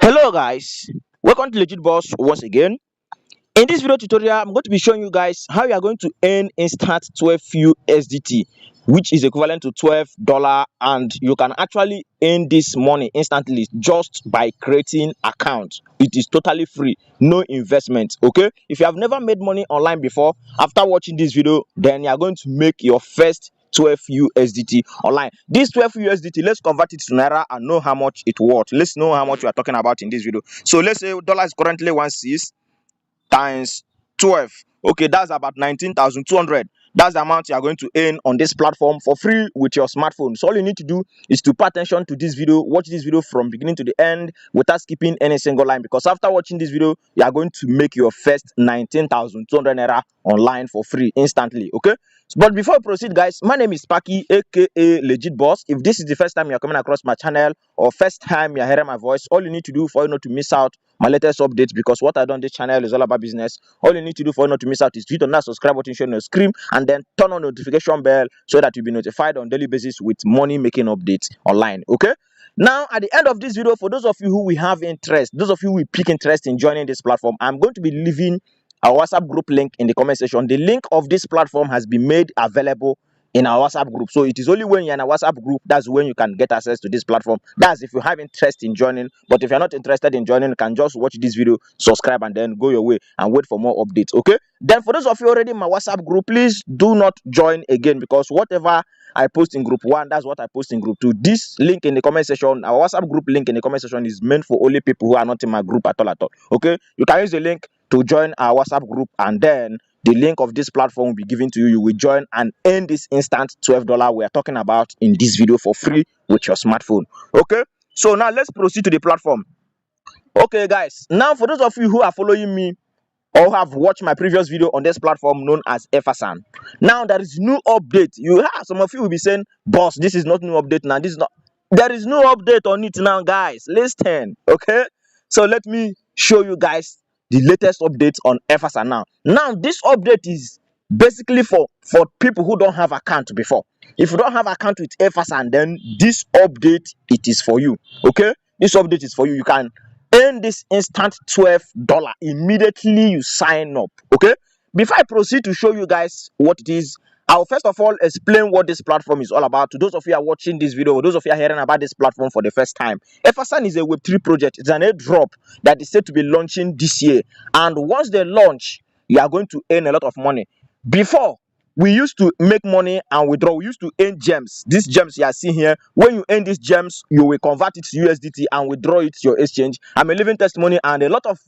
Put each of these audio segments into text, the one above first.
Hello guys, welcome to Legit Boss once again. In this video tutorial, I'm going to be showing you guys how you are going to earn instant 12 USDT, which is equivalent to $12, and you can actually earn this money instantly just by creating account. It is totally free, no investment. Okay, if you have never made money online before, after watching this video, then you are going to make your first 12 USDT online. This 12 USDT, let's convert it to naira and know how much it worth. Let's know how much we are talking about in this video. So let's say dollar is currently 1.6 times 12. Okay, that's about 19,200. That's the amount you are going to earn on this platform for free with your smartphone. So all you need to do is to pay attention to this video, watch this video from beginning to the end without skipping any single line, because after watching this video you are going to make your first 19,200 naira online for free instantly. Okay, but before we proceed guys, my name is Paki, aka Legit Boss. If this is the first time you're coming across my channel or first time you're hearing my voice, all you need to do for you not to miss out my latest updates, because what I do on this channel is all about business. All you need to do for you not to miss out is to hit on that subscribe button showing your screen, and then turn on notification bell so that you'll be notified on daily basis with money making updates online. Okay, now at the end of this video, for those of you who will have interest, those of you who will pick interest in joining this platform, I'm going to be leaving a WhatsApp group link in the comment section. The link of this platform has been made available in our WhatsApp group, so it is only when you're in a WhatsApp group that's when you can get access to this platform. That's if you have interest in joining. But if you're not interested in joining, you can just watch this video, subscribe, and then go your way and wait for more updates. Okay, then for those of you already in my WhatsApp group, please do not join again, because whatever I post in group 1, that's what I post in group 2. This link in the comment section, our WhatsApp group link in the comment section, is meant for only people who are not in my group at all. Okay, you can use the link to join our WhatsApp group, and then the link of this platform will be given to you. You will join and earn this instant $12 we are talking about in this video for free with your smartphone. Okay, so now let's proceed to the platform. Okay guys, now for those of you who are following me or have watched my previous video on this platform known as Effasan, now there is new update. You have some of you will be saying, boss, this is not new update now, this is not. There is no update on it now guys, listen. Okay, so let me show you guys the latest updates on Effasan. Now this update is basically for people who don't have account before. If you don't have account with Effasan, then this update, it is for you. Okay, this update is for you. You can earn this instant $12 immediately you sign up. Okay, before I proceed to show you guys what it is, I'll first of all explain what this platform is all about to those of you who are watching this video, or those of you are hearing about this platform for the first time. Effasan is a Web3 project. It's an airdrop that is said to be launching this year, and once they launch, you are going to earn a lot of money. Before, we used to make money and withdraw. We used to earn gems. These gems you are seeing here, when you earn these gems, you will convert it to USDT and withdraw it to your exchange. I'm a living testimony, and a lot of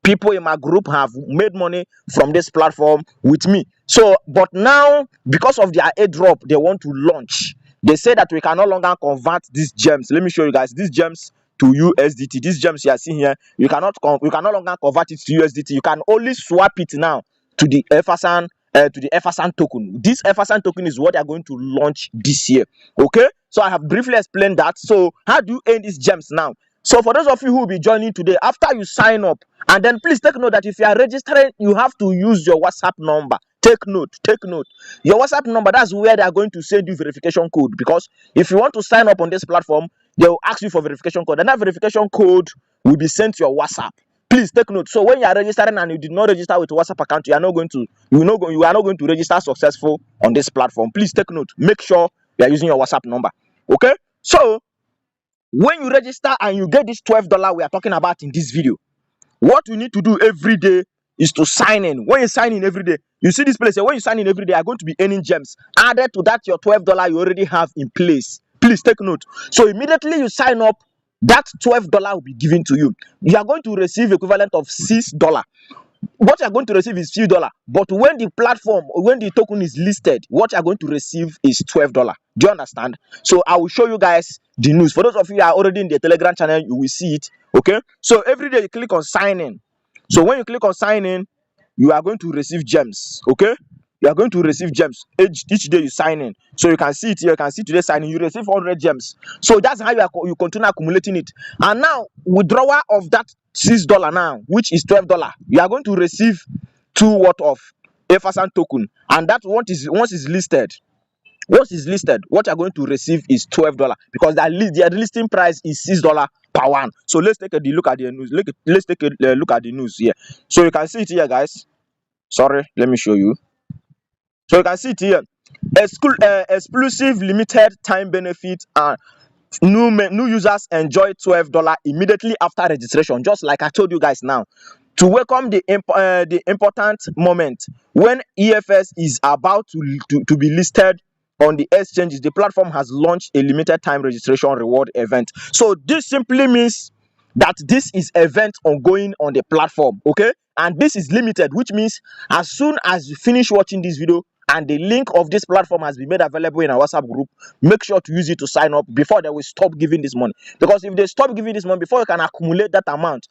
people in my group have made money from this platform with me. So but now, because of their airdrop they want to launch, they say that we can no longer convert these gems. Let me show you guys these gems to USDT. These gems you are seeing here, you can no longer convert it to USDT. You can only swap it now to the Effasan token. This Effasan token is what they are going to launch this year. Okay, so I have briefly explained that. So how do you earn these gems now? So for those of you who will be joining today, after you sign up, and then please take note that if you are registering, you have to use your WhatsApp number. Take note, your WhatsApp number. That's where they are going to send you verification code, because if you want to sign up on this platform, they will ask you for verification code, and that verification code will be sent to your WhatsApp. Please take note. So when you are registering and you did not register with WhatsApp account, you are not going to register successful on this platform. Please take note. Make sure you are using your WhatsApp number. Okay, so when you register and you get this $12 we are talking about in this video, what you need to do every day is to sign in. When you sign in every day, you see this place here. When you sign in every day, you are going to be earning gems added to that your $12 you already have in place. Please take note. So immediately you sign up, that $12 will be given to you. You are going to receive equivalent of $6. What you are going to receive is $6, but when the token is listed, what you are going to receive is $12. Do you understand? So I will show you guys the news. For those of you who are already in the Telegram channel, you will see it. Okay, so every day you click on sign in. So when you click on sign in, you are going to receive gems. Okay, you are going to receive gems each day you sign in. So you can see it here. You can see today signing, you receive 100 gems. So that's how you continue accumulating it. And now withdrawal of that $6 now, which is $12, you are going to receive 2 worth of Effasan token, and that once is listed, what you are going to receive is $12, because their listing price is $6 per one. So let's take a look at the news. Let's take a look at the news here. So you can see it here, guys. Sorry, let me show you. So you can see it here. Exclusive limited time benefit and new users enjoy $12 immediately after registration, just like I told you guys now. To welcome the important moment when EFS is about to be listed on the exchanges, the platform has launched a limited time registration reward event. So this simply means that this is event ongoing on the platform, okay, and this is limited, which means as soon as you finish watching this video and the link of this platform has been made available in our WhatsApp group, make sure to use it to sign up before they will stop giving this money. Because if they stop giving this money before you can accumulate that amount,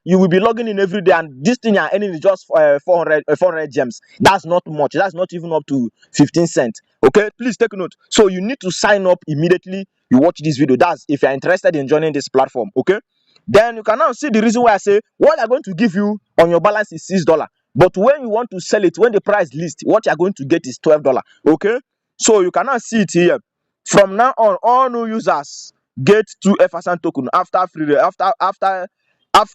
you will be logging in every day, and this thing you're earning is just 400 gems. That's not much. That's not even up to 15 cents. Okay, please take note. So you need to sign up immediately you watch this video. That's if you're interested in joining this platform. Okay, then you can now see the reason why I say what they're going to give you on your balance is $6. But when you want to sell it, when the price list, what you're going to get is $12. Okay, so you can now see it here. From now on, all new users get 2 Efferson token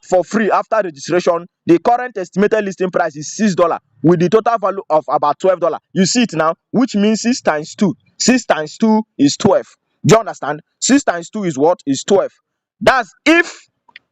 for free after registration. The current estimated listing price is $6 with the total value of about $12. You see it now, which means 6 times 2. 6 times 2 is 12. Do you understand? 6 times 2 is what? Is 12. That's if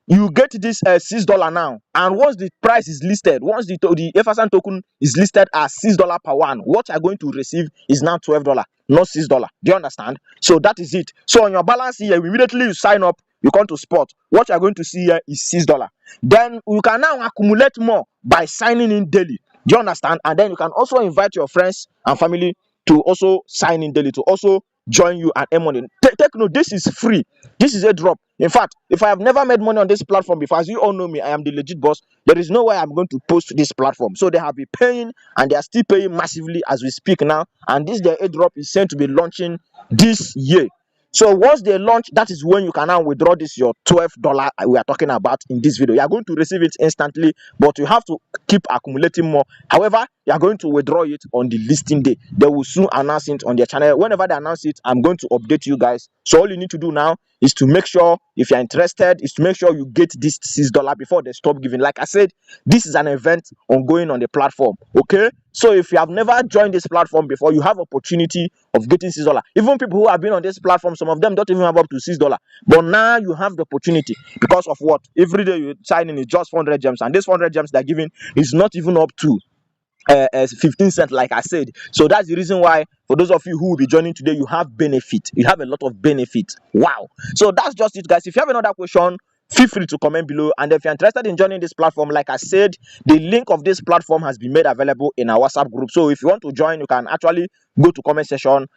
you get this $6 now, and once the price is listed, once the Efferson token is listed as $6 per one, what you're going to receive is now $12, not $6. Do you understand? So that is it. So on your balance here, immediately you sign up, you come to spot, what you're going to see here is $6. Then you can now accumulate more by signing in daily. Do you understand? And then you can also invite your friends and family to also sign in daily, to also join you and earn money. Take note, this is free. This is a drop. In fact, if I have never made money on this platform before, as you all know me, I am the legit boss. There is no way I'm going to post this platform. So they have been paying, and they are still paying massively as we speak now. And this their airdrop is said to be launching this year. So once they launch, that is when you can now withdraw this your $12 we are talking about in this video. You are going to receive it instantly, but you have to keep accumulating more. However, you are going to withdraw it on the listing day. They will soon announce it on their channel. Whenever they announce it, I'm going to update you guys. So all you need to do now is to make sure, if you're interested, is to make sure you get this $6 before they stop giving. Like I said, this is an event ongoing on the platform. Okay, so if you have never joined this platform before, you have opportunity of getting $6. Even people who have been on this platform, some of them don't even have up to $6. But now you have the opportunity because of what? Every day you sign in is just 400 gems, and this 400 gems they're giving is not even up to 15 cents, like I said. So that's the reason why, for those of you who will be joining today, you have benefit. You have a lot of benefit. Wow. So that's just it, guys. If you have another question, feel free to comment below. And if you're interested in joining this platform, like I said, the link of this platform has been made available in our WhatsApp group. So if you want to join, you can actually go to comment section.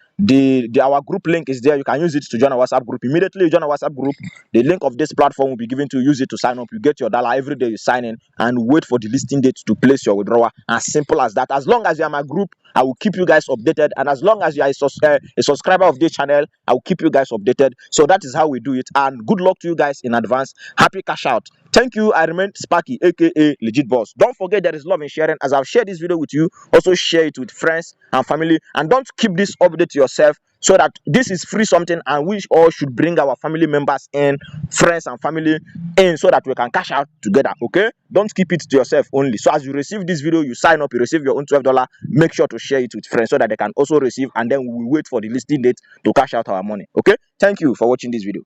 Our group link is there. You can use it to join our WhatsApp group. Immediately you join our WhatsApp group, the link of this platform will be given to you. Use it to sign up. You get your dollar every day. You sign in and wait for the listing date to place your withdrawal. As simple as that. As long as you are my group, I will keep you guys updated. And as long as you are a subscriber of this channel, I will keep you guys updated. So that is how we do it. And good luck to you guys in advance. Happy cash out. Thank you. I remain Sparky, aka Legit Boss. Don't forget there is love in sharing. As I've shared this video with you, also share it with friends and family. And don't keep this update to yourself, so that this is free something, and we all should bring our family members in, friends and family in, so that we can cash out together. Okay, don't keep it to yourself only. So as you receive this video, you sign up, you receive your own $12. Make sure to share it with friends so that they can also receive, and then we will wait for the listing date to cash out our money. Okay, thank you for watching this video.